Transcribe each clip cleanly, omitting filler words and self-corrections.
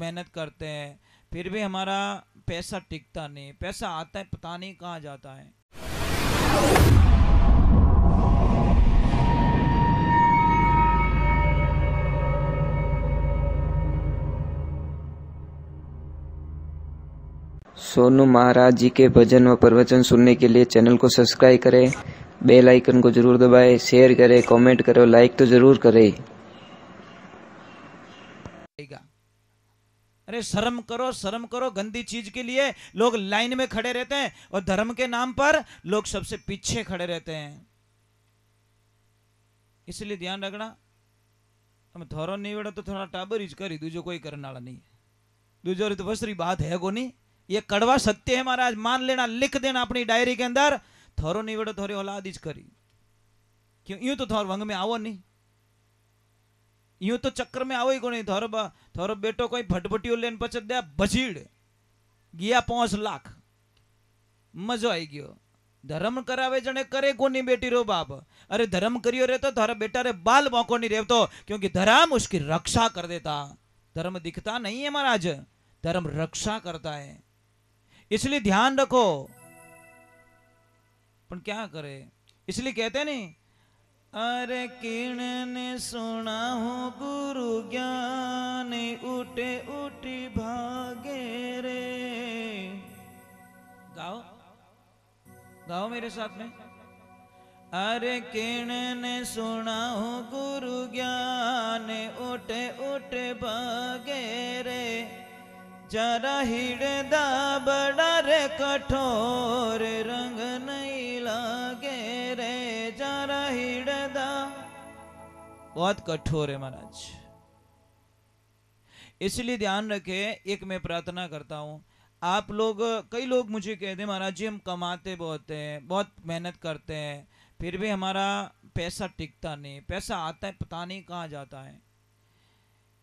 मेहनत करते हैं, फिर भी हमारा पैसा टिकता नहीं। पैसा आता है पता नहीं कहाँ जाता है। सोनू महाराज जी के भजन व प्रवचन सुनने के लिए चैनल को सब्सक्राइब करें, बेल आइकन को जरूर दबाएं, शेयर करें, कमेंट करें, लाइक तो जरूर करें। अरे शर्म करो, गंदी चीज के लिए लोग लाइन में खड़े रहते हैं और धर्म के नाम पर लोग सबसे पीछे खड़े रहते हैं। इसलिए ध्यान रखना, તમે થોરો नहीं वेड़ो तो थोड़ा टाबर ही करी, दूजो कोई करने वाला नहीं है। दूजो तो वसरी बात है को नहीं, ये कड़वा सत्य है महाराज, मान लेना, लिख देना अपनी डायरी के अंदर। थोरो नहीं वेड़ो थोड़ी औलाद ही करी, क्यों यूं तो थोर वंग में आवो नहीं, यूं तो चक्कर में आवो ही को नहीं। थोरो बेटो कोई फटफटियो लेन पचत दे बजीड़ गया 5 लाख, मजो आई गयो। धर्म करावे जने करे को नहीं बेटी रो बाप। अरे धर्म करियो रे तो थारा बेटा रे बाल मौको नहीं रेवतो, क्योंकि धर्म उसकी रक्षा कर देता। धर्म दिखता नहीं है महाराज, धर्म रक्षा करता है। इसलिए ध्यान रखो। पर क्या करे, इसलिए कहते हैं नहीं, अरे किण ने सुना हो गुरु ज्ञान, उठे उठी भागे रे। गाओ गाओ मेरे साथ में। अरे किण ने सुना हो गुरु ज्ञान, उठे उठे भागे रे। जरा हिड़दा बड़ा रे कठोर, रंग नहीं लागे रे। जरा हिड़दा बहुत कठोर है महाराज। इसलिए ध्यान रखे। एक मैं प्रार्थना करता हूं, आप लोग, कई लोग मुझे कहते हैं महाराज जी हम कमाते बहुत हैं, बहुत मेहनत करते हैं, फिर भी हमारा पैसा टिकता नहीं। पैसा आता है पता नहीं कहाँ जाता है।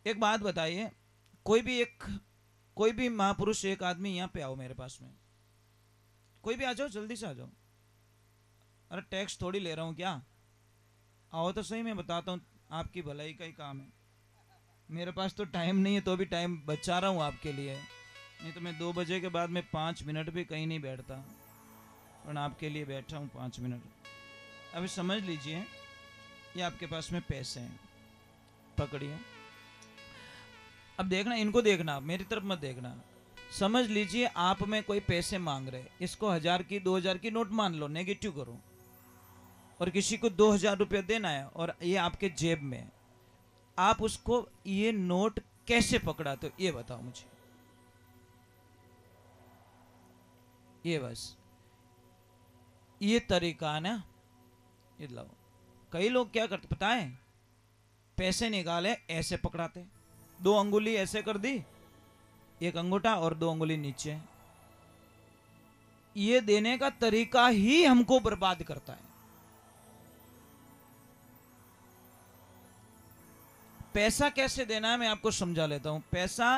एक बात बताइए, कोई भी महापुरुष, एक आदमी यहाँ पे आओ मेरे पास में, कोई भी आ जाओ, जल्दी से आ जाओ। अरे टैक्स थोड़ी ले रहा हूँ क्या, आओ तो सही, मैं बताता हूँ, आपकी भलाई का ही काम है। मेरे पास तो टाइम नहीं है, तो भी टाइम बचा रहा हूँ आपके लिए, नहीं तो मैं 2 बजे के बाद में 5 मिनट भी कहीं नहीं बैठता, और आपके लिए बैठा हूँ 5 मिनट। अभी समझ लीजिए, ये आपके पास में पैसे हैं, पकड़िए। अब देखना, इनको देखना, मेरी तरफ मत देखना। समझ लीजिए आप में कोई पैसे मांग रहे, इसको 1000 की 2000 की नोट मान लो, नेगेटिव करो, और किसी को 2000 रुपया देना है और ये आपके जेब में। आप उसको ये नोट कैसे पकड़ा, तो ये बताओ मुझे, ये बस ये तरीका है ना, ये लो। कई लोग क्या करते पता है, पैसे निकाले ऐसे पकड़ाते, 2 अंगुली ऐसे कर दी, 1 अंगूठा और 2 अंगुली नीचे। ये देने का तरीका ही हमको बर्बाद करता है। पैसा कैसे देना है मैं आपको समझा लेता हूं। पैसा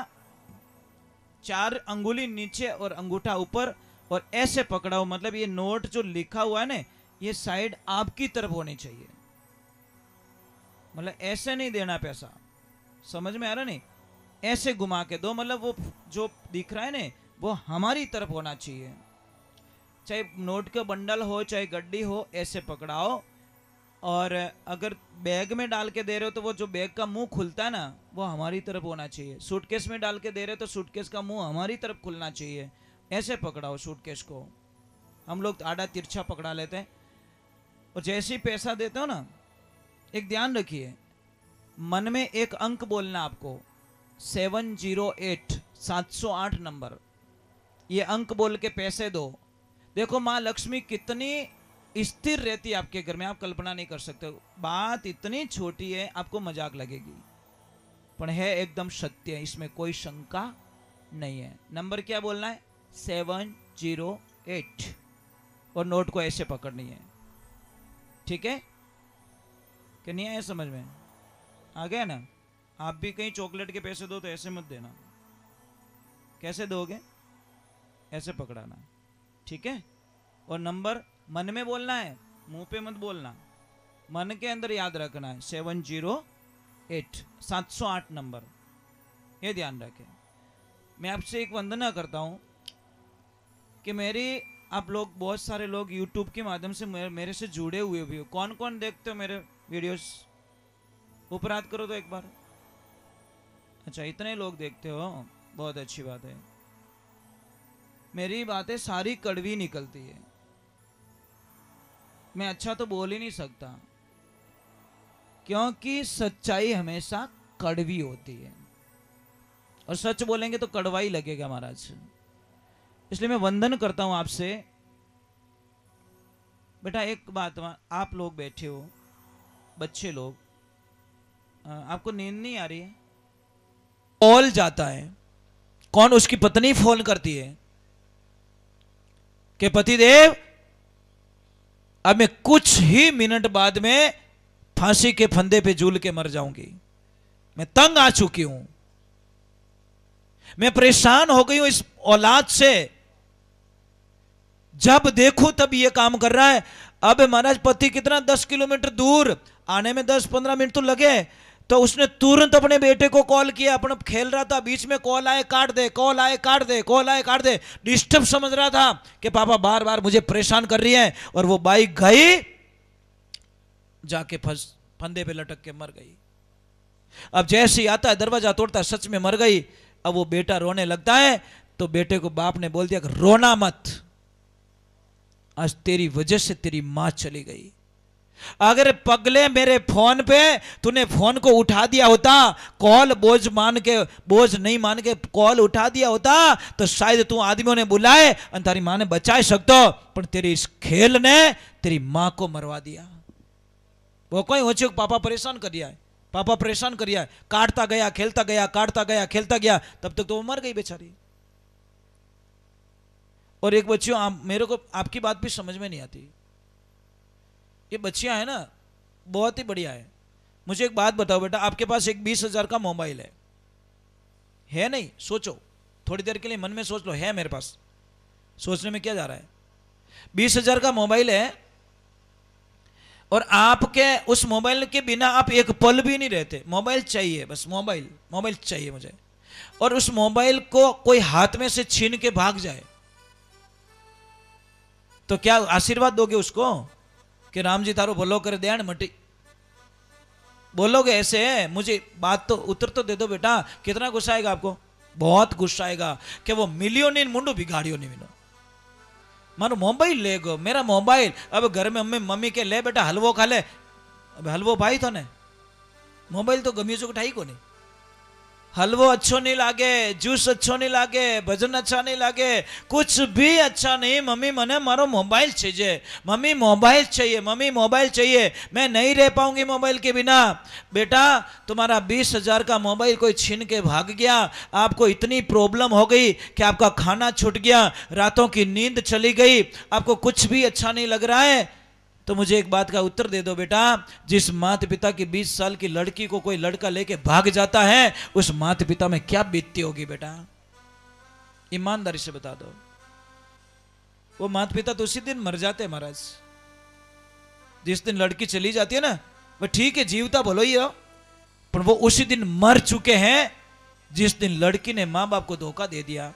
4 अंगुली नीचे और अंगूठा ऊपर, और ऐसे पकड़ाओ, मतलब ये नोट जो लिखा हुआ है ना, ये साइड आपकी तरफ होनी चाहिए, मतलब ऐसे नहीं देना पैसा। समझ में आ रहा नहीं, ऐसे घुमा के दो, मतलब वो जो दिख रहा है ना वो हमारी तरफ होना चाहिए। चाहे नोट का बंडल हो चाहे गड्डी हो, ऐसे पकड़ाओ। और अगर बैग में डाल के दे रहे हो तो वो जो बैग का मुंह खुलता है ना वो हमारी तरफ होना चाहिए। सूटकेस में डाल के दे रहे हो तो सूटकेस का मुंह हमारी तरफ खुलना चाहिए। ऐसे पकड़ाओ सूटकेस को। हम लोग आड़ा तिरछा पकड़ा लेते हैं, और जैसे ही पैसा देते हो ना, एक ध्यान रखिए, मन में एक अंक बोलना आपको, 708 708 नंबर। ये अंक बोल के पैसे दो। देखो माँ लक्ष्मी कितनी स्थिर रहती है आपके घर में, आप कल्पना नहीं कर सकते। बात इतनी छोटी है, आपको मजाक लगेगी, पर है एकदम सत्य है, इसमें कोई शंका नहीं है। नंबर क्या बोलना है, 708, और नोट को ऐसे पकड़नी है। ठीक है कि नहीं आया समझ में, आ गया ना। आप भी कहीं चॉकलेट के पैसे दो तो ऐसे मत देना। कैसे दोगे, ऐसे पकड़ाना, ठीक है। और नंबर मन में बोलना है, मुंह पे मत बोलना, मन के अंदर याद रखना है, 708 708 नंबर, ये ध्यान रखें। मैं आपसे एक वंदना करता हूं कि मेरी आप लोग बहुत सारे लोग यूट्यूब के माध्यम से मेरे से जुड़े हुए भी हो। कौन कौन देखते हो मेरे वीडियोस? ऊपर हाथ करो तो एक बार। अच्छा, इतने लोग देखते हो, बहुत अच्छी बात है। मेरी बातें सारी कड़वी निकलती है, मैं अच्छा तो बोल ही नहीं सकता, क्योंकि सच्चाई हमेशा कड़वी होती है और सच बोलेंगे तो कड़वा ही लगेगा महाराज। इसलिए मैं वंदन करता हूं आपसे। बेटा एक बात, आप लोग बैठे हो, बच्चे लोग, आपको नींद नहीं आ रही है? कॉल जाता है, कौन? उसकी पत्नी फोन करती है कि पतिदेव अब मैं कुछ ही मिनट बाद में फांसी के फंदे पे झूल के मर जाऊंगी, मैं तंग आ चुकी हूं, मैं परेशान हो गई हूं इस औलाद से, जब देखूं तब ये काम कर रहा है। अब महाराज पति कितना 10 किलोमीटर दूर, आने में 10-15 मिनट तो लगे, तो उसने तुरंत अपने बेटे को कॉल किया। अपना खेल रहा था, बीच में कॉल आए काट दे, कॉल आए काट दे, कॉल आए काट दे, डिस्टर्ब समझ रहा था कि पापा बार बार मुझे परेशान कर रही है। और वो बाइक गई, जाके फंदे पे लटक के मर गई। अब जैसे ही आता है दरवाजा तोड़ता है, सच में मर गई। अब वो बेटा रोने लगता है, तो बेटे को बाप ने बोल दिया कि रोना मत, आज तेरी वजह से तेरी मां चली गई। अगर पगले मेरे फोन पे तूने फोन को उठा दिया होता, कॉल बोझ नहीं मान के कॉल उठा दिया होता, तो शायद तू आदमियों ने बुलाए और तारी मां ने बचा सकतो, पर तेरी इस खेल ने तेरी मां को मरवा दिया। वो कोई हो चुक पापा परेशान कर दिया है, पापा परेशान कर दिया है, काटता गया खेलता गया, काटता गया खेलता गया, तब तक तो वो मर गई बेचारी। और एक बच्चियों, मेरे को आपकी बात भी समझ में नहीं आती। ये बच्चियां है ना, बहुत ही बढ़िया है। मुझे एक बात बताओ बेटा, आपके पास एक 20,000 का मोबाइल है नहीं? सोचो थोड़ी देर के लिए, मन में सोच लो, है मेरे पास? सोचने में क्या जा रहा है? 20,000 का मोबाइल है और आपके उस मोबाइल के बिना आप एक पल भी नहीं रहते। मोबाइल चाहिए, बस मोबाइल चाहिए मुझे। और उस मोबाइल को कोई हाथ में से छीन के भाग जाए तो क्या आशीर्वाद दोगे उसको कि राम जी तारो भलो कर देन मटी? बोलोगे ऐसे? मुझे बात तो उत्तर तो दे दो बेटा। कितना गुस्सा आएगा आपको? बहुत गुस्सा आएगा कि वो मिलियो नहीं मुंडो बिगाड़ियो नहीं मिलो, मानो मोबाइल ले गो, मेरा मोबाइल। अब घर में मम्मी के ले बेटा हलवो खा ले, अब हलवो भाई था ने, मोबाइल तो गमी को ठाई को नहीं। हलवो अच्छो नहीं लागे, जूस अच्छो नहीं लागे, भजन अच्छा नहीं लागे, कुछ भी अच्छा नहीं। मम्मी मने मारो मोबाइल चाहिए, मम्मी मोबाइल चाहिए, मम्मी मोबाइल चाहिए, मैं नहीं रह पाऊंगी मोबाइल के बिना। बेटा तुम्हारा 20,000 का मोबाइल कोई छीन के भाग गया, आपको इतनी प्रॉब्लम हो गई कि आपका खाना छूट गया, रातों की नींद चली गई, आपको कुछ भी अच्छा नहीं लग रहा है, तो मुझे एक बात का उत्तर दे दो बेटा। जिस माता पिता की 20 साल की लड़की को कोई लड़का लेके भाग जाता है, उस माता पिता में क्या बीतती होगी बेटा? ईमानदारी से बता दो। वो माता पिता तो उसी दिन मर जाते हैं महाराज, जिस दिन लड़की चली जाती है ना। वो ठीक है जीवता बोलो ही हो, पर वो उसी दिन मर चुके हैं जिस दिन लड़की ने मां बाप को धोखा दे दिया।